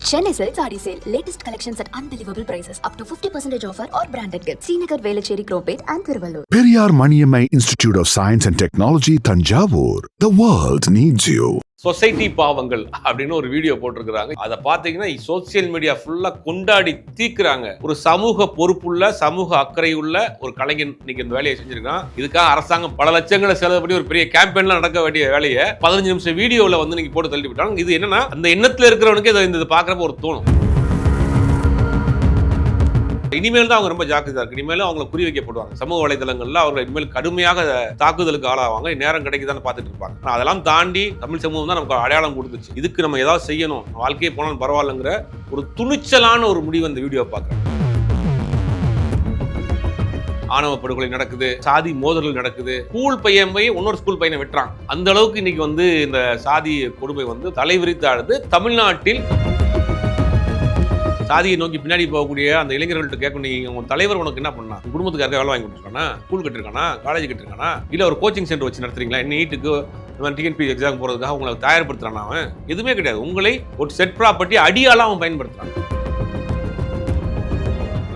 Chennai Silk Saree Sale. Latest collections at unbelievable prices. Up to 50% offer or branded gifts. Srinagar, Velachery, Cropate and Thiruvallur. Periyar Maniammai Institute of Science and Technology, Thanjavur. The world needs you. Society பாவங்கள் அப்படின்னு ஒரு video போட்டிருக்கிறாங்க. அதை பார்த்தீங்கன்னா social media ஃபுல்லா கொண்டாடி தீக்குறாங்க. ஒரு சமூக பொறுப்புள்ள, சமூக அக்கறை உள்ள ஒரு கலைஞன் இன்னைக்கு இந்த வேலையை செஞ்சிருக்கான். இதுக்காக அரசாங்கம் பல லட்சங்களை செலவு பண்ணி ஒரு பெரிய கேம்பெயின்ல நடக்க வேண்டிய வேலையை 15 நிமிஷம் வீடியோவில் வந்து நீங்க போட்டு தள்ளி விட்டாங்க. இது என்னன்னா, அந்த எண்ணத்துல இருக்கிறவனுக்கு இதை பார்க்கறப்ப ஒரு தோணும். இனிமேல் தான் அவங்க ரொம்ப ஜாக்கிரதையா இருக்கு. இனிமேலும் அவங்களை குறி வைக்கப்படுவாங்க. சமூக வலைதளங்கள்ல அவங்க இனிமேல் கடுமையாக தாக்குதலுக்கு ஆளாவாங்க. நேரம் கிடைக்குதான்னு பார்த்துட்டு இருப்பாங்க. அதெல்லாம் தாண்டி தமிழ் சமூகம் தான் நமக்கு அடையாளம் கொடுத்துச்சு. இதுக்கு நம்ம ஏதாவது செய்யணும், வாழ்க்கையை போனாலும் பரவாயில்லைங்கிற ஒரு துணிச்சலான ஒரு முடிவு அந்த வீடியோ பார்க்குறேன். ஆணவ படுகொலை நடக்குது, சாதி மோதல்கள் நடக்குது, ஸ்கூல் பையன் போய் இன்னொரு ஸ்கூல் பையனை வெட்டுறான். அந்த அளவுக்கு இன்னைக்கு வந்து இந்த சாதி கொடுமை வந்து தலைவிரித்து ஆடுது. தமிழ்நாட்டில் சாதியை நோக்கி பின்னாடி போகக்கூடிய அந்த இளைஞர்கள்ட்ட கேட்கணும், நீங்க உங்க தலைவர் உனக்கு என்ன பண்ணா, குடும்பத்துக்கு வேலை வாங்கி கொடுத்துருக்கானா, ஸ்கூல் கட்டிருக்கானா, காலேஜ் கட்டிருக்கானா, இல்ல ஒரு கோச்சிங் சென்டர் வச்சு நடத்துறீங்களா, நீட்டுக்கு டிஎன்பி எக்ஸாம் போறதுக்காக உங்களை தயார்படுத்துறானா? அவன் எதுவுமே கிடையாது. உங்களை ஒரு செட் ப்ராப்பர்ட்டி அடியாலாம் அவன் பயன்படுத்துறான்.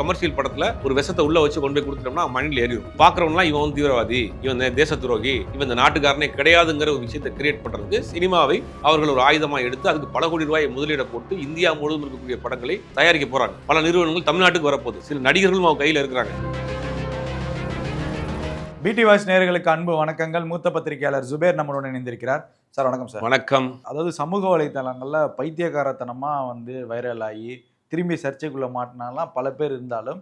கமர்ஷியல் படத்துல ஒரு விஷத்தை உள்ள வச்சு கொண்டு போய் கொடுத்துட்டோம்னா மைண்ட்ல ஏறிடும். பாக்குறவங்கலாம் இவன் தீவிரவாதி, இவன் தேச துரோகி, இவன் இந்த நாட்டுக்காரனே கிடையாதுங்கிற ஒரு விஷயத்தை கிரியேட் பண்றதுக்கு சினிமாவை அவர்கள் ஒரு ஆயுதமா எடுத்து அதுக்கு பல கோடி ரூபாய் முதலீட போட்டு இந்தியா முழுவதும் இருக்கக்கூடிய படங்களை தயாரிக்க போறாங்க. பல நிறுவனங்கள் தமிழ்நாட்டுக்கு வரப்போகுது. சில நடிகர்களும் அவங்க கையில இருக்கிறாங்க. பிடி வாய்ஸ் நேயர்களுக்கு அன்பு வணக்கங்கள். மூத்த பத்திரிகையாளர் ஜுபேர் நம்மளுடன் இணைந்திருக்கிறார். சார் வணக்கம் சார். வணக்கம். அதாவது சமூக வலைதளங்கள்ல பைத்தியக்காரத்தனமா வந்து வைரல் ஆகி திரும்பி சர்ச்சைக்குள்ள மாட்டினாலாம் பல பேர் இருந்தாலும்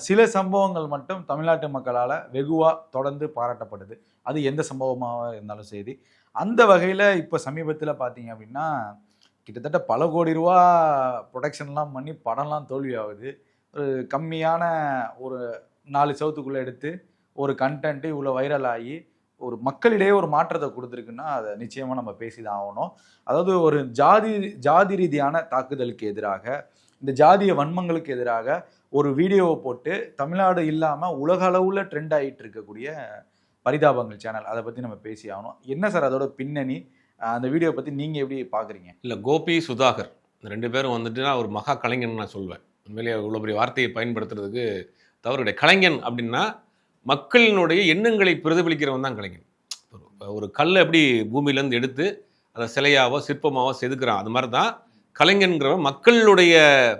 சில சம்பவங்கள் மட்டும் தமிழ்நாட்டு மக்களால் வெகுவாக தொடர்ந்து பாராட்டப்படுது. அது எந்த சம்பவமாக இருந்தாலும் சரி. அந்த வகையில் இப்போ சமீபத்தில் பார்த்தீங்க அப்படின்னா கிட்டத்தட்ட பல கோடி ரூபா ப்ரொடக்ஷன்லாம் பண்ணி படம்லாம் தோல்வி ஆகுது. ஒரு கம்மியான ஒரு 4 சவுத்துக்குள்ளே எடுத்து ஒரு கண்டென்ட்டு இவ்வளோ வைரல் ஆகி ஒரு மக்களிடையே ஒரு மாற்றத்தை கொடுத்துருக்குன்னா அதை நிச்சயமாக நம்ம பேசி தான் ஆகணும். அதாவது ஒரு ஜாதி ரீதியான தாக்குதலுக்கு எதிராக, இந்த ஜாதிய வன்மங்களுக்கு எதிராக ஒரு வீடியோவை போட்டு தமிழ்நாடு இல்லாமல் உலக அளவில் ட்ரெண்ட் ஆகிட்டு இருக்கக்கூடிய பரிதாபங்கள் சேனல், அதை பற்றி நம்ம பேசி ஆகணும். என்ன சார் அதோட பின்னணி, அந்த வீடியோ பற்றி நீங்கள் எப்படி பார்க்குறீங்க? இல்லை, கோபி சுதாகர் இந்த 2 பேரும் வந்துட்டுனா ஒரு மகா கலைஞன் நான் சொல்வேன். உண்மையிலேயே இவ்வளோ பெரிய வார்த்தையை பயன்படுத்துறதுக்கு தவறுடைய. கலைஞன் அப்படின்னா மக்களினுடைய எண்ணங்களை பிரதிபலிக்கிறவன் தான் கலைஞன். ஒரு கல்லை எப்படி பூமியிலேருந்து எடுத்து அதை சிலையாவோ சிற்பமாவோ செதுக்குறான், அது மாதிரி தான் கலைஞன்கிறவன் மக்களுடைய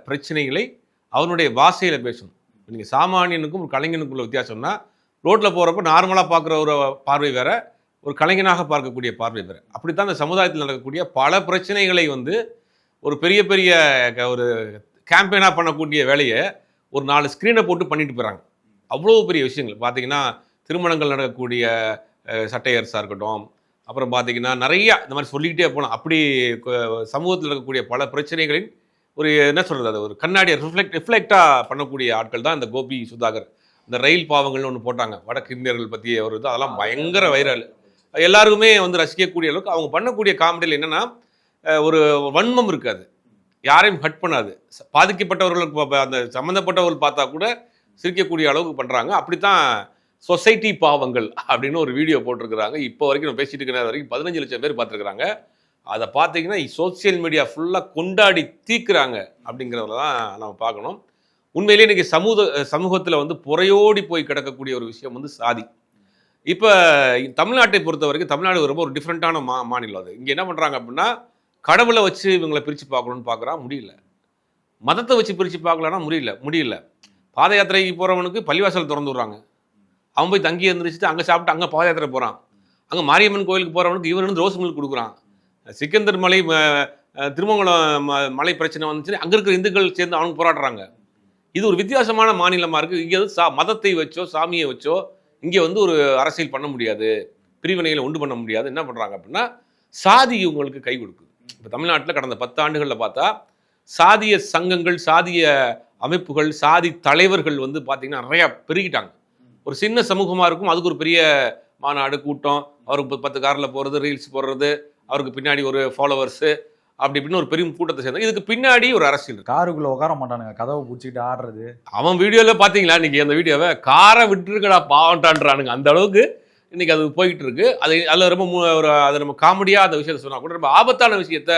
பிரச்சனைகளை அவனுடைய பாஷையில் பேசணும். நீங்கள் சாமானியனுக்கும் ஒரு கலைஞனுக்குள்ள வித்தியாசம்னா, ரோட்டில் போகிறப்ப நார்மலாக பார்க்குற ஒரு பார்வை வேற, ஒரு கலைஞனாக பார்க்கக்கூடிய பார்வை வேற. அப்படித்தான் இந்த சமுதாயத்தில் நடக்கக்கூடிய பல பிரச்சனைகளை வந்து ஒரு பெரிய பெரிய ஒரு கேம்பெயினாக பண்ணக்கூடிய வேலையை ஒரு 4 ஸ்க்ரீனை போட்டு பண்ணிட்டு போகிறாங்க. அவ்வளோ பெரிய விஷயங்கள் பார்த்தீங்கன்னா, திருமணங்கள் நடக்கக்கூடிய சட்டையர்ஸாக இருக்கட்டும், அப்புறம் பார்த்தீங்கன்னா நிறையா இந்த மாதிரி சொல்லிக்கிட்டே போகலாம். அப்படி சமூகத்தில் இருக்கக்கூடிய பல பிரச்சனைகளின் ஒரு என்ன சொல்கிறது, அது ஒரு கண்ணாடியை ரிஃப்ளெக்டாக பண்ணக்கூடிய ஆட்கள் தான் இந்த கோபி சுதாகர். இந்த ரயில் பாவங்கள்னு ஒன்று போட்டாங்க, வடக்கு இந்தியர்கள் பற்றி ஒரு இது, அதெல்லாம் பயங்கர வைரல். எல்லாருக்குமே வந்து ரசிக்கக்கூடிய அளவுக்கு அவங்க பண்ணக்கூடிய காமெடியில் என்னென்னா, ஒரு வன்மம் இருக்காது, யாரையும் ஹட் பண்ணாது. பாதிக்கப்பட்டவர்களுக்கு அந்த சம்மந்தப்பட்டவர்கள் பார்த்தா கூட சிரிக்கக்கூடிய அளவுக்கு பண்ணுறாங்க. அப்படித்தான் சொசைட்டி பாவங்கள் அப்படின்னு ஒரு வீடியோ போட்டிருக்கிறாங்க. இப்போ வரைக்கும் நம்ம பேசிட்டு இருக்கிற வரைக்கும் 15 லட்சம் பேர் பார்த்துருக்குறாங்க. அதை பார்த்தீங்கன்னா சோசியல் மீடியா ஃபுல்லாக கொண்டாடி தீக்குறாங்க அப்படிங்கிறத தான் நம்ம பார்க்கணும். உண்மையிலேயே இன்றைக்கி சமூகத்தில் வந்து புறையோடி போய் கிடக்கக்கூடிய ஒரு விஷயம் வந்து சாதி. இப்போ தமிழ்நாட்டை பொறுத்த வரைக்கும் தமிழ்நாடு ரொம்ப ஒரு டிஃப்ரெண்ட்டான மாநிலம். அது இங்கே என்ன பண்ணுறாங்க அப்படின்னா, கடவுளை வச்சு இவங்களை பிரித்து பார்க்கணுன்னு பார்க்குறான், முடியல. மதத்தை வச்சு பிரித்து பார்க்கலன்னா முடியல. பாத யாத்திரைக்கு போகிறவனுக்கு பள்ளிவாசல் திறந்து விட்றாங்க, அவன் போய் தங்கி எழுந்திரிச்சிட்டு அங்கே சாப்பிட்டு அங்கே பாத யாத்திரை போகிறான். அங்கே மாரியம்மன் கோயிலுக்கு போகிறவனுக்கு இவன் வந்து ரோஸ் மில்க் கொடுக்குறான். சிக்கந்தர் மலை திருமங்கலம் மலை பிரச்சனை வந்துச்சு, அங்கே இருக்கிற இந்துக்கள் சேர்ந்து அவனுக்கு போராடுறாங்க. இது ஒரு வித்தியாசமான மாநிலமாக இருக்குது. இங்கே வந்து மதத்தை வச்சோ சாமியை வச்சோ இங்கே வந்து ஒரு அரசியல் பண்ண முடியாது, பிரிவினைகளை உண்டு பண்ண முடியாது. என்ன பண்ணுறாங்க அப்படின்னா, சாதி உங்களுக்கு கை கொடுக்குது. இப்போ தமிழ்நாட்டில் கடந்த 10 ஆண்டுகளில் பார்த்தா சாதிய சங்கங்கள், சாதிய அமைப்புகள், சாதி தலைவர்கள் வந்து பார்த்திங்கன்னா நிறையா பெருகிட்டாங்க. ஒரு சின்ன சமூகமாக இருக்கும், அதுக்கு ஒரு பெரிய மாநாடு கூட்டம், அவருக்கு 10 காரில் போகிறது, ரீல்ஸ் போடுறது, அவருக்கு பின்னாடி ஒரு ஃபாலோவர்ஸு, அப்படி இப்படின்னு ஒரு பெரிய கூட்டத்தை சேர்ந்து இதுக்கு பின்னாடி ஒரு அரசியல். காருக்குள்ளே உட்கார மாட்டானுங்க, கதவை பிடிச்சிக்கிட்டு ஆடுறது. அவன் வீடியோவில் பார்த்தீங்களா இன்றைக்கி அந்த வீடியோவை, காரை விட்டுருக்கடா பாவண்டான்றானுங்க. அந்த அளவுக்கு இன்றைக்கி அது போய்கிட்டு இருக்கு. அதில் ரொம்ப அதை நம்ம காமெடியாக அந்த விஷயத்தை சொன்னால் கூட ரொம்ப ஆபத்தான விஷயத்த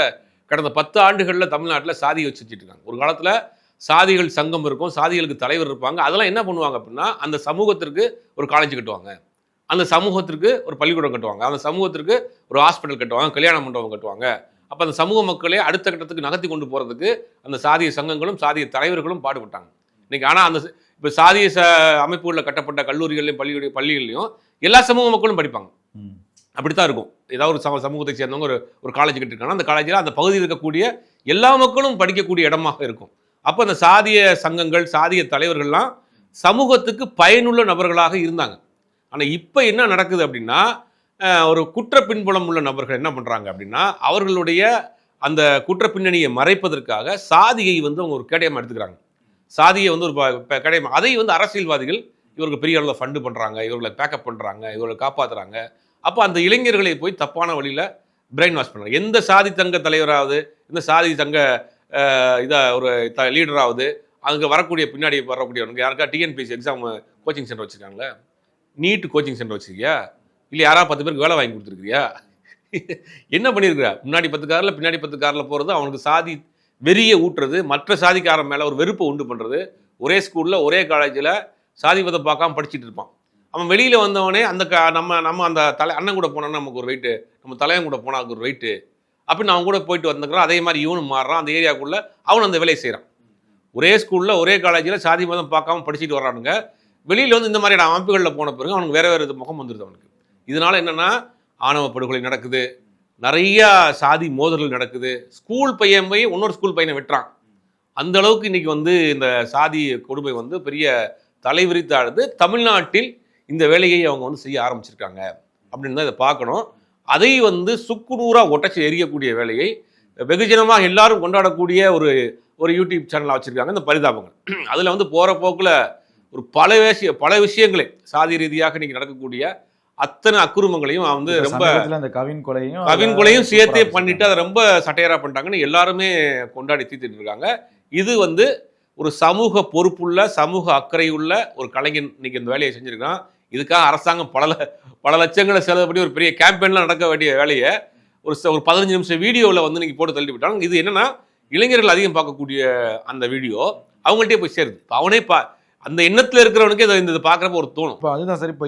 கடந்த 10 ஆண்டுகளில் தமிழ்நாட்டில் சாதியை வச்சுட்டு இருக்காங்க. ஒரு காலத்தில் சாதிகள் சங்கம் இருக்கும், சாதிகளுக்கு தலைவர் இருப்பாங்க. அதெல்லாம் என்ன பண்ணுவாங்க அப்படின்னா, அந்த சமூகத்திற்கு ஒரு காலேஜ் கட்டுவாங்க, அந்த சமூகத்திற்கு ஒரு பள்ளிக்கூடம் கட்டுவாங்க, அந்த சமூகத்திற்கு ஒரு ஹாஸ்பிட்டல் கட்டுவாங்க, கல்யாண மண்டபம் கட்டுவாங்க. அப்போ அந்த சமூக மக்களே அடுத்த கட்டத்துக்கு நகர்த்தி கொண்டு போகிறதுக்கு அந்த சாதிய சங்கங்களும் சாதிய தலைவர்களும் பாடுபட்டாங்க. இன்னைக்கு ஆனால் அந்த இப்போ சாதிய அமைப்புகளில் கட்டப்பட்ட கல்லூரிகளையும் பள்ளிகள்லையும் எல்லா சமூக மக்களும் படிப்பாங்க. அப்படித்தான் இருக்கும். ஏதாவது ஒரு சமூகத்தை சேர்ந்தவங்க ஒரு காலேஜ் கட்டிருக்காங்கன்னா அந்த காலேஜில் அந்த பகுதியில் இருக்கக்கூடிய எல்லா மக்களும் படிக்கக்கூடிய இடமாக இருக்கும். அப்போ அந்த சாதிய சங்கங்கள் சாதிய தலைவர்கள்லாம் சமூகத்துக்கு பயனுள்ள நபர்களாக இருந்தாங்க. ஆனால் இப்போ என்ன நடக்குது அப்படின்னா, ஒரு குற்ற பின்புலம் உள்ள நபர்கள் என்ன பண்ணுறாங்க அப்படின்னா, அவர்களுடைய அந்த குற்ற பின்னணியை மறைப்பதற்காக சாதியை வந்து அவங்க ஒரு கேடயமாக எடுத்துக்கிறாங்க. சாதியை வந்து ஒரு கேடயம், அதை வந்து அரசியல்வாதிகள் இவர்கள் பெரிய அளவில் ஃபண்டு பண்ணுறாங்க, இவர்களை பேக்கப் பண்ணுறாங்க, இவர்களை காப்பாற்றுறாங்க. அப்போ அந்த இளைஞர்களை போய் தப்பான வழியில் பிரெயின் வாஷ் பண்ணுறாங்க. எந்த சாதி சங்க தலைவராவது, இந்த சாதி சங்க ஒரு லீடராவது அங்கே வரக்கூடிய பின்னாடி வரக்கூடியவங்க யாருக்கா டிஎன்பிஎஸ்சி எக்ஸாம் கோச்சிங் சென்டர் வச்சுருக்காங்களே, நீட் கோச்சிங் சென்டர் வச்சுருக்கியா, இல்லை யாராவது 10 பேருக்கு வேலை வாங்கி கொடுத்துருக்கிறியா, என்ன பண்ணியிருக்கிறா? முன்னாடி 10 காரில் பின்னாடி 10 காரில் போகிறது, அவனுக்கு சாதி வெறியை ஊட்டுறது, மற்ற சாதிக்காரன் மேலே ஒரு வெறுப்பை உண்டு பண்ணுறது. ஒரே ஸ்கூலில் ஒரே காலேஜில் சாதி மத பார்க்காம படிச்சுட்டு இருப்பான். அவன் வெளியில் வந்தவனே அந்த நம்ம அந்த அண்ணன் கூட போனோன்னா நமக்கு ஒரு வெயிட்டு, நம்ம தலைவன் கூட போனால் அதுக்கு ஒரு வெயிட்டு அப்படின்னு அவன் கூட போயிட்டு வந்துக்கிறான். அதே மாதிரி இவனும் மாறுறான், அந்த ஏரியாவுக்குள்ளே அவன் அந்த வேலையை செய்கிறான். ஒரே ஸ்கூலில் ஒரே காலேஜில் சாதி மதம் பார்க்காம படிச்சுட்டு வர்றானுங்க. வெளியில் வந்து இந்த மாதிரியான அமைப்புகளில் போன பிறகு அவனுக்கு வேறு முகம் வந்துடுது அவனுக்கு. இதனால் என்னென்னா, ஆணவ படுகொலை நடக்குது, நிறையா சாதி மோதல்கள் நடக்குது. ஸ்கூல் பையன் போய் இன்னொரு ஸ்கூல் பையனை வெட்டுறான். அந்த அளவுக்கு இன்றைக்கி வந்து இந்த சாதி கொடுமை வந்து பெரிய தலைவிரித்தாடுது. தமிழ்நாட்டில் இந்த வேலையை அவங்க வந்து செய்ய ஆரம்பிச்சிருக்காங்க அப்படின்னு தான் இதை பார்க்கணும். அதை வந்து சுக்குநூறாக ஒட்டச்சி எரியக்கூடிய வேலையை வெகுஜனமாக எல்லாரும் கொண்டாடக்கூடிய ஒரு யூடியூப் சேனலாக வச்சுருக்காங்க இந்த பரிதாபங்கள். அதில் வந்து போகிற போக்கில் ஒரு பல விஷயங்களே சாதி ரீதியாக இன்றைக்கி நடக்கக்கூடிய அத்தனை அக்குறுமங்களையும் வந்து ரொம்ப கவின் கொலையும் சேர்த்தே பண்ணிட்டு அதை ரொம்ப சட்டையரா பண்ணிட்டாங்கன்னு எல்லாருமே கொண்டாடி தீர்த்துட்டு இருக்காங்க. இது வந்து ஒரு சமூக பொறுப்புள்ள சமூக அக்கறை உள்ள ஒரு கலைஞன் இன்னைக்கு இந்த வேலையை செஞ்சிருக்கான். இதுக்காக அரசாங்கம் பல லட்சங்களை செலவு பண்ணி ஒரு பெரிய கேம்பெயின்லாம் நடக்க வேண்டிய வேலையை ஒரு 15 நிமிஷம் வீடியோவில் வந்து இன்னைக்கு போட்டு தள்ளி விட்டாங்க. இது என்னன்னா, இளைஞர்கள் அதிகம் பார்க்கக்கூடிய அந்த வீடியோ அவங்கள்ட்டே போய் சேருது. இப்போ அவனே அந்த எண்ணத்தில் இருக்கிறவனுக்கு இதை பார்க்குறப்ப ஒரு தோணும். இப்போ அதுதான் சரி. இப்போ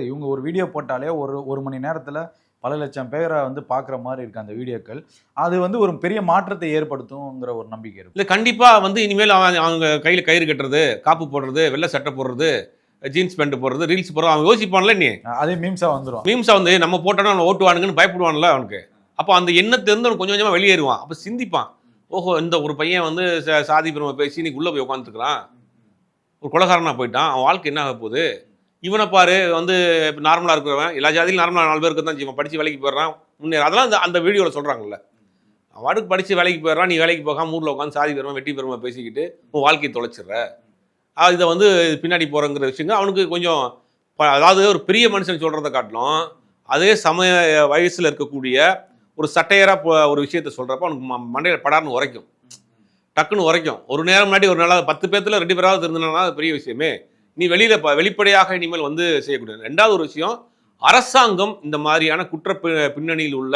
இவங்க ஒரு வீடியோ போட்டாலே ஒரு மணி நேரத்தில் பல லட்சம் பேரை வந்து பார்க்குற மாதிரி இருக்குது அந்த வீடியோக்கள். அது வந்து ஒரு பெரிய மாற்றத்தை ஏற்படுத்துங்கிற ஒரு நம்பிக்கை இருக்குது. இல்லை, கண்டிப்பாக வந்து இனிமேல் அவங்க கையில் கயிறு கட்டுறது, காப்பு போடுறது, வெள்ளை சட்டை போடுறது, ஜீன்ஸ் பேண்ட் போடுறது, ரீல்ஸ் போடுறது, அவன் யோசிப்பான்ல நீ அதே மீம்ஸாக வந்துடும். மீம்ஸாக வந்து நம்ம போட்டோன்னா அவன் ஓட்டுவானுங்கன்னு பயப்படுவான்ல அவனுக்கு. அப்போ அந்த எண்ணத்திலிருந்து அவன் கொஞ்சம் கொஞ்சமாக வெளியேறுவான். அப்போ சிந்திப்பான், ஓஹோ இந்த ஒரு பையன் வந்து சாதி பெருமை பேசி இன்னைக்கு உள்ளே போய் உட்காந்துருக்கிறான், ஒரு கொலகாரனாக போயிட்டான், அவன் வாழ்க்கை என்ன ஆக போகுது, இவனை பாரு வந்து இப்போ நார்மலாக இருக்கிறவன் எல்லா ஜாதியிலும் நார்மலாக 4 பேருக்கு தான் செய்வான், படித்து வேலைக்கு போயிடுறான் முன்னேற. அதெல்லாம் அந்த வீடியோவில் சொல்கிறாங்கல்ல, அவன் வாட்டுக்கு படித்து வேலைக்கு போயிடுறான், நீ வேலைக்கு போகாமல் ஊரில் உட்காந்து சாதி பெருமை வெட்டி பெருமை பேசிக்கிட்டு உன் வாழ்க்கையை தொலைச்சிடுற. இதை வந்து பின்னாடி போகிறங்கிற விஷயங்கள் அவனுக்கு கொஞ்சம் அதாவது ஒரு பெரிய மனுஷன் சொல்கிறத காட்டிலும் அதே சமய வயசில் இருக்கக்கூடிய ஒரு சட்டையராக ஒரு விஷயத்த சொல்கிறப்ப அவனுக்கு மண்டையில் படார்னு உரைக்கும், டக்குன்னு உரைக்கும். ஒரு நேரம் முன்னாடி ஒரு நாளாவது 10 பேர்த்தில் 2 பேராவது இருந்தனா அது பெரிய விஷயமே. நீ வெளிப்படையாக இனிமேல் வந்து செய்யக்கூடாது. 2வது ஒரு விஷயம், அரசாங்கம் இந்த மாதிரியான குற்ற பின்னணியில் உள்ள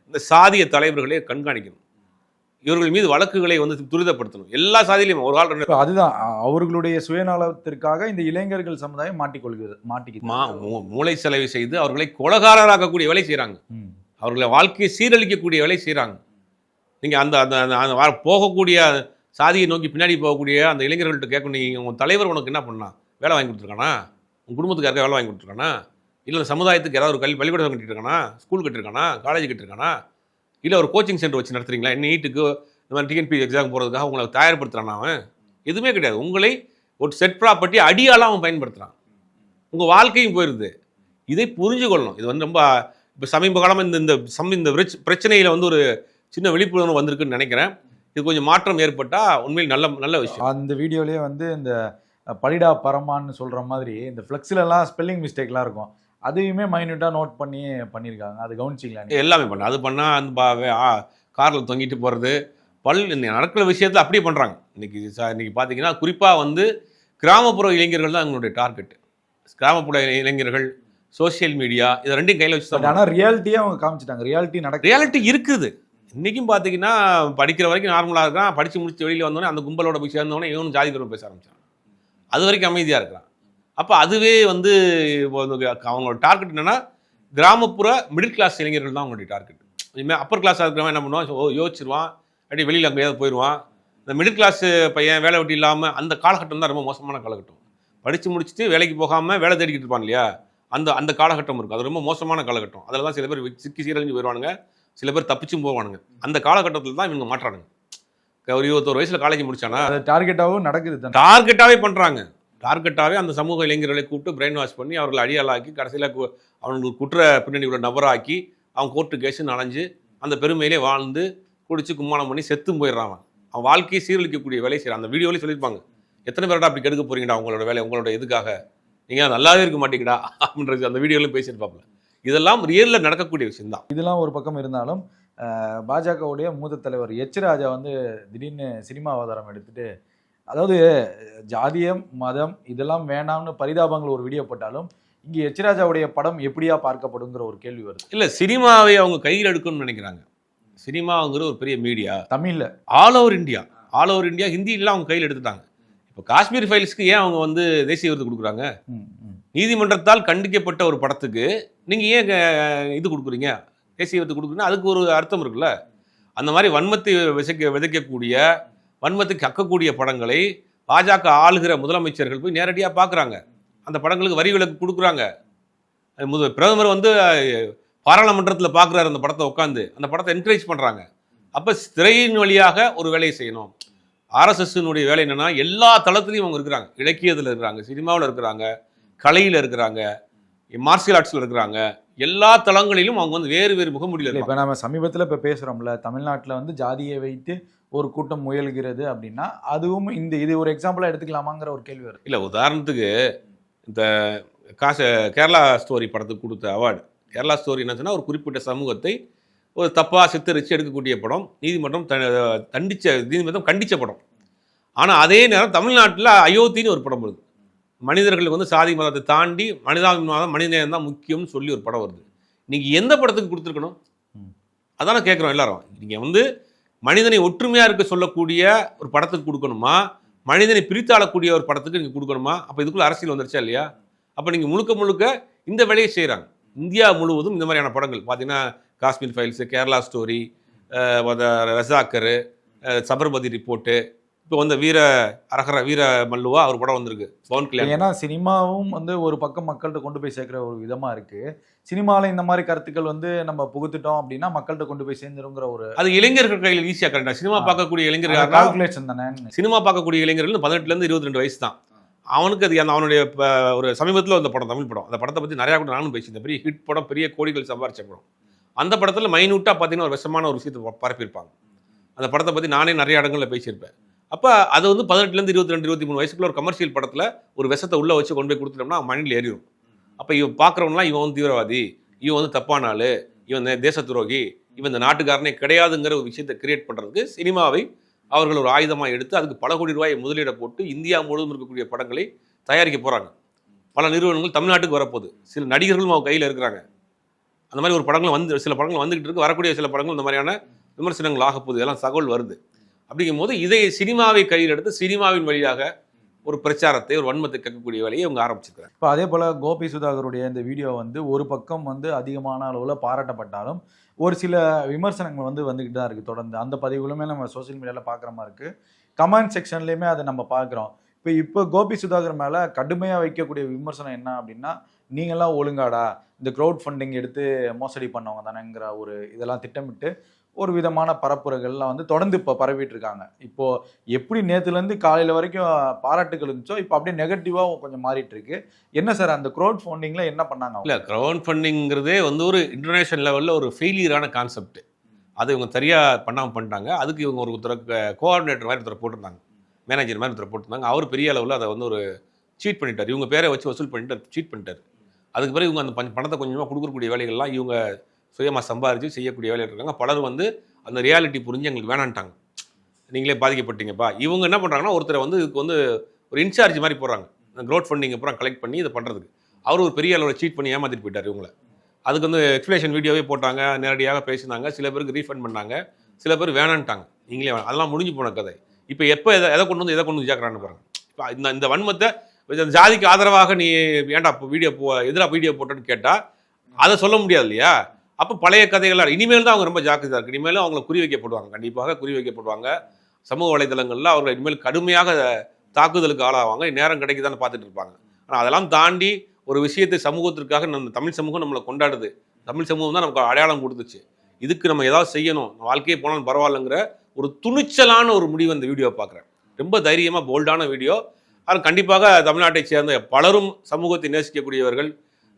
இந்த சாதிய தலைவர்களை கண்காணிக்கணும். இவர்கள் மீது வழக்குகளை வந்து துரிதப்படுத்தணும். எல்லா சாதியிலையும் ஒரு கால அதுதான் அவர்களுடைய சுயநலத்திற்காக இந்த இளைஞர்கள் சமுதாயம் மூளை செலவு செய்து அவர்களை கொலகாரராக்கக்கூடிய வேலை செய்கிறாங்க, அவர்களை வாழ்க்கையை சீரழிக்கக்கூடிய வேலை செய்கிறாங்க. நீங்கள் அந்த போகக்கூடிய சாதியை நோக்கி பின்னாடி போகக்கூடிய அந்த இளைஞர்கள்ட்ட கேட்கணும், நீங்கள் உங்கள் தலைவர் உனக்கு என்ன பண்ணா, வேலை வாங்கி கொடுத்துருக்கானா, உங்கள் குடும்பத்துக்கு யாருக்கா வேலை வாங்கி கொடுத்துருக்கானா, இல்லை சமுதாயத்துக்கு ஏதாவது ஒரு பள்ளிக்கூடம் கட்டிருக்கானா, ஸ்கூல் கட்டிருக்கானா, காலேஜ் கட்டிருக்கானா, இல்லை ஒரு கோச்சிங் சென்டர் வச்சு நடத்துறீங்களா, நீட்டுக்கு இந்த மாதிரி டிஎன்பிஎஸ்சி எக்ஸாம் போகிறதுக்காக உங்களை தயார்படுத்துகிறானா, அவன் எதுவுமே கிடையாது. உங்களை ஒரு செட் ப்ராப்பர்ட்டி அடியாலாம் அவன் பயன்படுத்துகிறான், உங்கள் வாழ்க்கையும் போயிடுது. இதை புரிஞ்சு கொள்ளணும். இது வந்து ரொம்ப இப்போ சமீப காலமாக இந்த பிரச்சனையில் வந்து ஒரு சின்ன விழிப்புணர்வு வந்திருக்குன்னு நினைக்கிறேன். இது கொஞ்சம் மாற்றம் ஏற்பட்டால் உண்மையில் நல்ல விஷயம். அந்த வீடியோலேயே வந்து இந்த படிடா பரமான்னு சொல்கிற மாதிரி இந்த ஃப்ளெக்ஸிலலாம் ஸ்பெல்லிங் மிஸ்டேக்லாம் இருக்கும், அதையுமே மைன்யூட்டாக நோட் பண்ணியிருக்காங்க. அது கவனிச்சிங்களா? எல்லாமே பண்ண அது பண்ணால் அந்த காரில் தொங்கிட்டு போகிறது நடக்கிற விஷயத்தில் அப்படியே பண்ணுறாங்க. இன்னைக்கு பார்த்தீங்கன்னா குறிப்பாக வந்து கிராமப்புற இளைஞர்கள் தான் எங்களுடைய டார்கெட். கிராமப்புற இளைஞர்கள் சோசியல் மீடியா இதை ரெண்டையும் கையில் வச்சு. ஆனால் ரியாலிட்டியாக அவங்க காமிச்சிட்டாங்க. ரியாலிட்டி இருக்குது. இன்றைக்கும் பார்த்தீங்கன்னா படிக்கிற வரைக்கும் நார்மலாக இருக்கான், படித்து முடிச்சு வெளியில் வந்தோடனே அந்த கும்பலோட போய் சேர்ந்தோடனே இவனும் ஜாதி பெருமை பேச ஆரம்பிச்சான். அது வரைக்கும் அமைதியாக இருக்கிறான். அப்போ அதுவே வந்து அவங்களோட டார்கெட் என்னென்னா கிராமப்புற மிடில் கிளாஸ் இளைஞர்கள் தான் அவங்களுடைய டார்கெட். இனிமேல் அப்பர் கிளாஸாக இருக்கிறவன் என்ன பண்ணுவான், யோசிச்சிருவான், அப்படி வெளியில் அங்கேயாவது போயிடுவான். இந்த மிடில் கிளாஸ் பையன் வேலை வெட்டி இல்லாமல் அந்த காலகட்டம் தான் ரொம்ப மோசமான காலகட்டம். படித்து முடிச்சுட்டு வேலைக்கு போகாமல் வேலை தேடிக்கிட்டு இருப்பான் இல்லையா, அந்த காலகட்டம் இருக்கும். அது ரொம்ப மோசமான காலகட்டம். அதில் தான் சில பேர் சிக்கி சீரழிஞ்சு போயிடுவானுங்க, சில பேர் தப்பிச்சும் போவானுங்க. அந்த காலகட்டத்தில் தான் இவங்க மாட்டுறானுங்க. ஒரு 21 வயசில் காலேஜ் முடிச்சானா அது டார்கெட்டாகவும் நடக்குது, டார்கெட்டாகவே பண்ணுறாங்க. டார்கெட்டாகவே அந்த சமூக இளைஞர்களை கூப்பிட்டு பிரெயின் வாஷ் பண்ணி அவர்களை அடியாளாக்கி கடைசியில் அவங்களுக்கு குற்ற பின்னணி உள்ள நபராக்கி அவன் கோர்ட்டு கேஸுன்னு அலைஞ்சு அந்த பெருமையிலே வாழ்ந்து குடிச்சு கும்மாளம் பண்ணி செத்தும் போயிடுறான். அவன் வாழ்க்கையை சீரழிக்கக்கூடிய வேலையை செய்கிறான். அந்த வீடியோலேயே சொல்லியிருப்பாங்க, எத்தனை பேரடா அப்படி கெடுக்க போறீங்கடா உங்களோட வேலை, உங்களோட எதுக்காக நீங்கள் நல்லாவே இருக்க மாட்டீங்கடா அப்படின்றது அந்த வீடியோலையும் பேசியிருப்பாப்புல. இதெல்லாம் ரியலில் நடக்கக்கூடிய விஷயம் தான். இதெல்லாம் ஒரு பக்கம் இருந்தாலும் பாஜகவுடைய மூத்த தலைவர் எச் ராஜா வந்து திடீர்னு சினிமா அவதாரம் எடுத்துட்டு, அதாவது ஜாதியம் மதம் இதெல்லாம் வேணாம்னு பரிதாபங்கள் ஒரு வீடியோ போட்டாலும் இங்கே எச் ராஜாவுடைய படம் எப்படியா பார்க்கப்படுங்கிற ஒரு கேள்வி வருது. இல்லை, சினிமாவை அவங்க கையில் எடுக்கணும்னு நினைக்கிறாங்க. சினிமாங்கிற ஒரு பெரிய மீடியா தமிழில் ஆல் ஓவர் இந்தியா ஹிந்திலாம் அவங்க கையில் எடுத்துட்டாங்க. இப்போ காஷ்மீர் ஃபைல்ஸ்க்கு ஏன் அவங்க வந்து தேசிய விருது கொடுக்குறாங்க? நீதிமன்றத்தால் கண்டிக்கப்பட்ட ஒரு படத்துக்கு நீங்கள் ஏன் இது கொடுக்குறீங்க, தேசிய விருது கொடுக்குறீங்கன்னா அதுக்கு ஒரு அர்த்தம் இருக்குல்ல. அந்த மாதிரி வன்மத்தை விதைக்கக்கூடிய வன்மத்தை கக்கக்கூடிய படங்களை பாஜக ஆளுகிற முதலமைச்சர்கள் போய் நேரடியாக பார்க்குறாங்க. அந்த படங்களுக்கு வரி விலக்கு கொடுக்குறாங்க. பிரதமர் வந்து பாராளுமன்றத்தில் பார்க்குறாரு அந்த படத்தை உட்காந்து, அந்த படத்தை என்கரேஜ் பண்ணுறாங்க. அப்போ திரையின் வழியாக ஒரு வேலையை செய்யணும். ஆர்எஸ்எஸ்னுடைய வேலை என்னென்னா எல்லா தளத்துலையும் அவங்க இருக்கிறாங்க. இலக்கியத்தில் இருக்கிறாங்க, சினிமாவில் இருக்கிறாங்க, கலையில் இருக்கிறாங்க, மார்ஷியல் ஆர்ட்ஸில் இருக்கிறாங்க. எல்லா தளங்களிலும் அவங்க வந்து வேறு வேறு முகமூடியில். இப்போ நம்ம சமீபத்தில் இப்போ பேசுகிறோம்ல, தமிழ்நாட்டில் வந்து ஜாதியை வைத்து ஒரு கூட்டம் முயல்கிறது அப்படின்னா அதுவும் இது ஒரு எக்ஸாம்பிளாக எடுத்துக்கலாமாங்கிற ஒரு கேள்வி வருது. இல்லை, உதாரணத்துக்கு இந்த கேரளா ஸ்டோரி படத்துக்கு கொடுத்த அவார்டு, கேரளா ஸ்டோரி என்னச்சுன்னா ஒரு குறிப்பிட்ட சமூகத்தை ஒரு தப்பாக சித்தரித்து எடுக்கக்கூடிய படம். நீதிமன்றம் கண்டித்த படம். ஆனால் அதே நேரம் தமிழ்நாட்டில் அயோத்தின்னு ஒரு படம் வருது. மனிதர்களுக்கு வந்து சாதி மதத்தை தாண்டி மனிதாபிமானம் மனிதநேயம் தான் முக்கியம்னு சொல்லி ஒரு படம் வருது. நீங்கள் எந்த படத்துக்கு கொடுத்துருக்கணும்? அதான கேட்குறோம் எல்லாரும். நீங்கள் வந்து மனிதனை ஒற்றுமையாக இருக்க சொல்லக்கூடிய ஒரு படத்துக்கு கொடுக்கணுமா, மனிதனை பிரித்தாளக்கூடிய ஒரு படத்துக்கு நீங்கள் கொடுக்கணுமா? அப்போ இதுக்குள்ள அரசியல் வந்துருச்சா இல்லையா? அப்போ நீங்கள் முழுக்க இந்த வேலையை செய்கிறாங்க. இந்தியா முழுவதும் இந்த மாதிரியான படங்கள் பார்த்தீங்கன்னா Kashmir files, Kerala story, Razakar, Sabarmati report, இப்போ வந்து வீர மல்லுவா அவர் படம் வந்திருக்கு, பவன் கல்யாண். ஏன்னா சினிமாவும் வந்து ஒரு பக்கம் மக்கள்கிட்ட கொண்டு போய் சேர்க்குற ஒரு விதமாக இருக்குது. சினிமாவில் இந்த மாதிரி கருத்துக்கள் வந்து நம்ம புகுத்துட்டோம் அப்படின்னா மக்கள்கிட்ட கொண்டு போய் சேர்ந்துருங்கிற ஒரு, அது இளைஞர்கள் கையில் ஈஸியாக கரெக்டாக. சினிமா பார்க்கக்கூடிய இளைஞர்கள் கால்குலேஷன் தானே. சினிமா பார்க்கக்கூடிய இளைஞர்கள் 18 to 22 வயசு தான். அவனுக்கு அது அவனுடைய ஒரு சமீபத்தில் அந்த படம், தமிழ் படம், அந்த படத்தை பற்றி நிறையா கூட நானும் பேசியிருந்தேன். பெரிய ஹிட் படம், பெரிய கோடிகள் சம்பாரிச்ச படம். அந்த படத்தில் மைனூட்டாக பார்த்தீங்கன்னா ஒரு விஷமான ஒரு விஷயத்தை பரப்பியிருப்பாங்க. அந்த படத்தை பற்றி நானே நிறைய இடங்களில் பேசியிருப்பேன். அப்போ அது வந்து 18 to 22, 23 வயசுக்குள்ள ஒரு கமர்ஷியல் படத்தில் ஒரு விஷத்தை உள்ளே வச்சு கொண்டு போய் கொடுத்துட்டோம்னா மைண்டில் ஏறிடும். அப்போ இவன் பார்க்குறவங்களாம் இவன் வந்து தீவிரவாதி, இவன் வந்து தப்பான ஆள், இவன் தேச துரோகி, இவன் இந்த நாட்டுக்காரனே கிடையாதுங்கிற ஒரு விஷயத்தை கிரியேட் பண்ணுறதுக்கு சினிமாவை அவர்கள் ஒரு ஆயுதமாக எடுத்து அதுக்கு பல கோடி ரூபாயை முதலீட போட்டு இந்தியா முழுவதும் இருக்கக்கூடிய படங்களை தயாரிக்க போகிறாங்க. பல நிறுவனங்கள் தமிழ்நாட்டுக்கு வரப்போகுது. சில நடிகர்களும் அவங்க கையில் இருக்கிறாங்க. அந்த மாதிரி ஒரு படங்கள் சில படங்கள் வந்துகிட்டு இருக்கு. வரக்கூடிய சில படங்கள் இந்த மாதிரியான விமர்சனங்கள் ஆகப்போகுது. இதெல்லாம் தகவல் வருது. அப்படிங்கும் போது இதை சினிமாவை கையில் எடுத்து சினிமாவின் வழியாக ஒரு பிரச்சாரத்தை, ஒரு வன்மத்தை கேட்கக்கூடிய வேலையை அவங்க ஆரம்பிச்சிருக்காங்க. இப்போ அதே போல் கோபி சுதாகருடைய இந்த வீடியோ வந்து ஒரு பக்கம் வந்து அதிகமான அளவில் பாராட்டப்பட்டாலும் ஒரு சில விமர்சனங்கள் வந்து வந்துக்கிட்டு தான் இருக்குது தொடர்ந்து. அந்த பதிவுகளுமே நம்ம சோசியல் மீடியாவில் பார்க்குற மாதிரி இருக்குது. கமெண்ட் செக்ஷன்லேயுமே அதை நம்ம பார்க்குறோம். இப்போ கோபி சுதாகர் மேலே கடுமையாக வைக்கக்கூடிய விமர்சனம் என்ன அப்படின்னா, நீங்களாம் ஒழுங்காடா, இந்த க்ரௌட் ஃபண்டிங் எடுத்து மோசடி பண்ணவங்க தானேங்கிற ஒரு இதெல்லாம் திட்டமிட்டு ஒரு விதமான பரப்புரைகள்லாம் வந்து தொடர்ந்து இப்போ பரவிட்டு இருக்காங்க. இப்போது எப்படி நேற்றுலேருந்து காலையில் வரைக்கும் பாராட்டுகள் இருந்துச்சோ இப்போ அப்படியே நெகட்டிவாக கொஞ்சம் மாறிட்டு இருக்கு. என்ன சார் அந்த க்ரௌட் ஃபண்டிங்கில் என்ன பண்ணாங்க? இல்லை, க்ரௌட் ஃபண்டிங்கிறதே வந்து ஒரு இன்டர்நேஷனல் லெவலில் ஒரு ஃபெயிலியரான கான்செப்ட். அதை இவங்க சரியாக பண்ணாமல் பண்ணிட்டாங்க. அதுக்கு இவங்க ஒருத்தர் கோஆர்டினேட்டர் மாதிரி ஒருத்தர் போட்டிருந்தாங்க, மேனேஜர் மாதிரி ஒருத்தர் போட்டிருந்தாங்க. அவர் பெரிய அளவில் அதை வந்து ஒரு சீட் பண்ணிட்டார். இவங்க பேரை வச்சு வசூல் பண்ணிட்டு சீட் பண்ணிட்டார். அதுக்கு பிறகு இவங்க அந்த பணத்தை கொஞ்சமாக கொடுக்கக்கூடிய வேலைகள்லாம் இவங்க சுயமாக சம்பாரித்து செய்யக்கூடிய வேலையில் இருக்காங்க. பலர் வந்து அந்த ரியாலிட்டி புரிஞ்சு எங்களுக்கு வேணான்ட்டாங்க, நீங்களே பாதிக்கப்பட்டீங்கப்பா. இவங்க என்ன பண்ணுறாங்கன்னா ஒருத்தரை வந்து இதுக்கு வந்து ஒரு இன்சார்ஜ் மாதிரி போடுறாங்க, இந்த க்ரௌட் ஃபண்டிங் அப்புறம் கலெக்ட் பண்ணி இதை பண்ணுறதுக்கு. அவர் ஒரு பெரிய அளவில் சீட் பண்ணி ஏமாற்றிட்டு போயிட்டார் இவங்களை. அதுக்கு வந்து எக்ஸ்பிளேஷன் வீடியோவே போட்டாங்க, நேரடியாக பேசினாங்க, சில பேருக்கு ரீஃபண்ட் பண்ணாங்க. சில பேர் வேணான்ட்டாங்க. நீங்களே வேணாம், அதெல்லாம் முடிஞ்சு போன கதை. இப்போ எப்போ எதை கொண்டு வந்து சேர்க்குறான்னு பாருங்க. இப்போ இந்த வன்மத்தை இந்த ஜாதிக்கு ஆதரவாக நீ ஏன்டா எதிராக வீடியோ போட்டோன்னு கேட்டால் அதை சொல்ல முடியாது இல்லையா? அப்போ பழைய கதைகளாக இனிமேல் தான் அவங்க ரொம்ப ஜாக்கிரதையாக இருக்குது. இனிமேலும் அவங்களை குறி வைக்கப்படுவாங்க, கண்டிப்பாக குறி வைக்கப்படுவாங்க. சமூக வலைதளங்களில் அவர்கள் இனிமேல் கடுமையாக தாக்குதலுக்கு ஆளாவாங்க. நேரம் கிடைக்குதான்னு பார்த்துட்டு இருப்பாங்க. ஆனால் அதெல்லாம் தாண்டி ஒரு விஷயத்தை சமூகத்திற்காக நம்ம தமிழ் சமூகம் நம்மளை கொண்டாடுது. தமிழ் சமூகம் தான் நமக்கு அடையாளம் கொடுத்துச்சு. இதுக்கு நம்ம ஏதாவது செய்யணும், வாழ்க்கையே போனாலும் பரவாயில்லைங்கிற ஒரு துணிச்சலான ஒரு முடிவு அந்த வீடியோவை பார்க்குறேன். ரொம்ப தைரியமாக போல்டான வீடியோ. ஆனால் கண்டிப்பாக தமிழ்நாட்டை சேர்ந்த பலரும் சமூகத்தை நேசிக்கக்கூடியவர்கள்,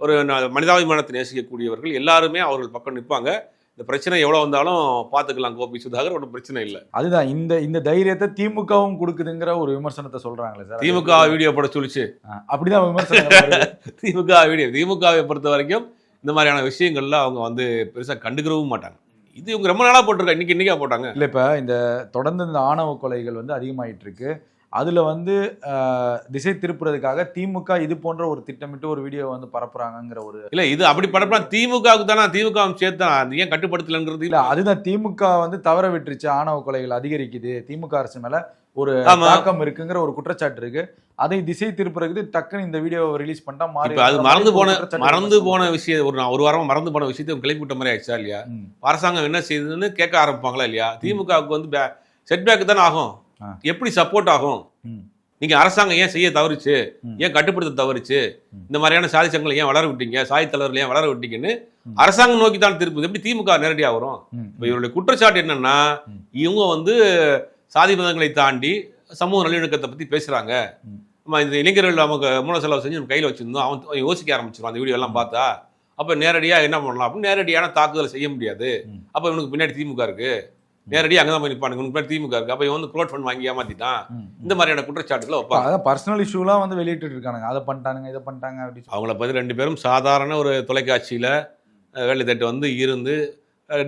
ஒரு மனிதாபிமானத்தை நேசிக்கக்கூடியவர்கள் எல்லாருமே அவர்கள் பக்கம் நிற்பாங்க. இந்த பிரச்சனை எவ்வளோ வந்தாலும் பார்த்துக்கலாம் கோபி சுதாகர், ஒன்றும் பிரச்சனை இல்லை. அதுதான் இந்த தைரியத்தை திமுகவும் கொடுக்குதுங்கிற ஒரு விமர்சனத்தை சொல்றாங்களே சார். திமுக வீடியோ போட சொல்லிச்சு, அப்படிதான் விமர்சனம். திமுகவை பொறுத்த வரைக்கும் இந்த மாதிரியான விஷயங்கள்ல அவங்க வந்து பெருசாக கண்டுக்கிறவும் மாட்டாங்க. இது இவங்க ரொம்ப நாளாக போட்டிருக்காங்க, இன்னைக்கா போட்டாங்க இல்லை. இப்போ இந்த தொடர்ந்து இந்த ஆணவ கொலைகள் வந்து அதிகமாயிட்டு இருக்கு. அதுல வந்து திசை திருப்புறதுக்காக திமுக இது போன்ற ஒரு திட்டமிட்டு ஒரு வீடியோ வந்து பரப்புறாங்கிற ஒரு இல்ல, இது அப்படி பரப்புறாங்க திமுகவுக்கு தானே, திமுக சேர்த்தா அது ஏன் கட்டுப்படுத்தலங்கிறது இல்ல. அதுதான் திமுக வந்து தவற விட்டுருச்சு, ஆணவ கொலைகள் அதிகரிக்குது, திமுக அரசு மேல ஒரு தாக்கம் இருக்குங்கிற ஒரு குற்றச்சாட்டு இருக்கு. அதை திசை திருப்புறதுக்கு டக்குன்னு இந்த வீடியோ ரிலீஸ் பண்ணிட்டா மாறி அது மறந்து போன விஷயம். ஒரு வாரம் மறந்து போன விஷயத்தை கிளப்பி விட்ட மாதிரி ஆயிடுச்சா இல்லையா? அரசாங்கம் என்ன செய்யுதுன்னு கேட்க ஆரம்பிப்பாங்களா இல்லையா? திமுகவுக்கு வந்து செட்பேக் தானே ஆகும், எப்படி சப்போர்ட் ஆகும்? நீங்க அரசாங்கம் ஏன் செய்ய தவறுச்சு, ஏன் கட்டுப்படுத்த தவறுச்சு, இந்த மாதிரியான சாதி சங்கங்களை ஏன் வளர விட்டீங்க, சாதி தலைவர்கள் ஏன் வளர விட்டீங்கன்னு அரசாங்கம் நோக்கி தான் திருப்புது. எப்படி திமுக நேரடியா வரும்? இப்போ இவருடைய குற்றச்சாட்டு என்னன்னா, இவங்க வந்து சாதி மதங்களை தாண்டி சமூக நல்லிணக்கத்தை பத்தி பேசுறாங்க. இந்த இளைஞர்கள் நமக்கு மூல செலவு செஞ்சு நம்ம கையில் வச்சிருந்தோம், அவன் யோசிக்க ஆரம்பிச்சிருவான் அந்த வீடியோ எல்லாம் பார்த்தா. அப்ப நேரடியா என்ன பண்ணலாம் அப்படின்னு நேரடியான தாக்குதல் செய்ய முடியாது. அப்ப இவனுக்கு பின்னாடி திமுக இருக்கு, நேரடியாக அங்கே தான் போய் நிற்பானுங்க, திமுக இருக்கு, அப்போ இவன் வந்து க்ரோட் ஃபண்ட் வாங்கி ஏமாத்திட்டான், இந்த மாதிரியான குற்றச்சாட்டுகளை வைப்பாங்க. அதான் பர்சனல் இஷ்யூலாம் வந்து வெளியிட்டு இருக்கானுங்க, அதை பண்ணிட்டானுங்க இதை பண்ணிட்டாங்க அப்படி. அவங்கள பற்றி 2 பேரும் சாதாரண ஒரு தொலைக்காட்சியில் வேலை தட்டு வந்து இருந்து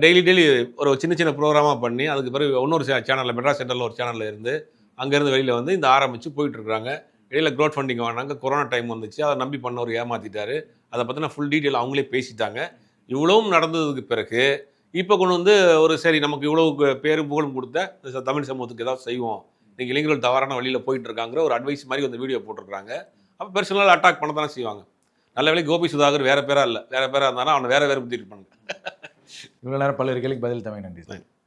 டெய்லி ஒரு சின்ன ப்ரோக்ராமாக பண்ணி, அதுக்கு பிறகு இன்னொரு சேனலில் மெட்ராஸ் சென்டரில் ஒரு சேனலில் இருந்து அங்கேருந்து வெளியில் வந்து இந்த ஆரம்பித்து போயிட்டுருக்காங்க. இடையில க்ரோட் ஃபண்டிங் வாங்கினாங்க, கொரோனா டைம் வந்துச்சு, அதை நம்பி பண்ணவர் ஏமாற்றிட்டாரு. அதை பற்றின ஃபுல் டீட்டெயில் அவங்களே பேசிட்டாங்க. இவ்வளவும் நடந்ததுக்கு பிறகு இப்போ கொண்டு வந்து ஒரு சரி நமக்கு இவ்வளோ பேரும் புகழும் கொடுத்த தமிழ் சமூகத்துக்கு ஏதாவது செய்வோம், நீங்கள் இளைஞர்கள் தவறான வழியில் போயிட்டு இருக்காங்கிற ஒரு அட்வைஸ் மாதிரி வந்து வீடியோ போட்டிருக்காங்க. அப்போ பர்சனலாக அட்டாக் பண்ண தானே செய்வாங்க. நல்ல வேலை கோபி சுதாகர் வேறு பேராக இல்லை, வேறு பேராக இருந்தாலும் அவனை வேறு ஊற்றிட்டு இருப்பாங்க. இவ்வளோ நேரம் பல்வேறு கேள்விக்கு பதில் தமிழ். நன்றி சார்.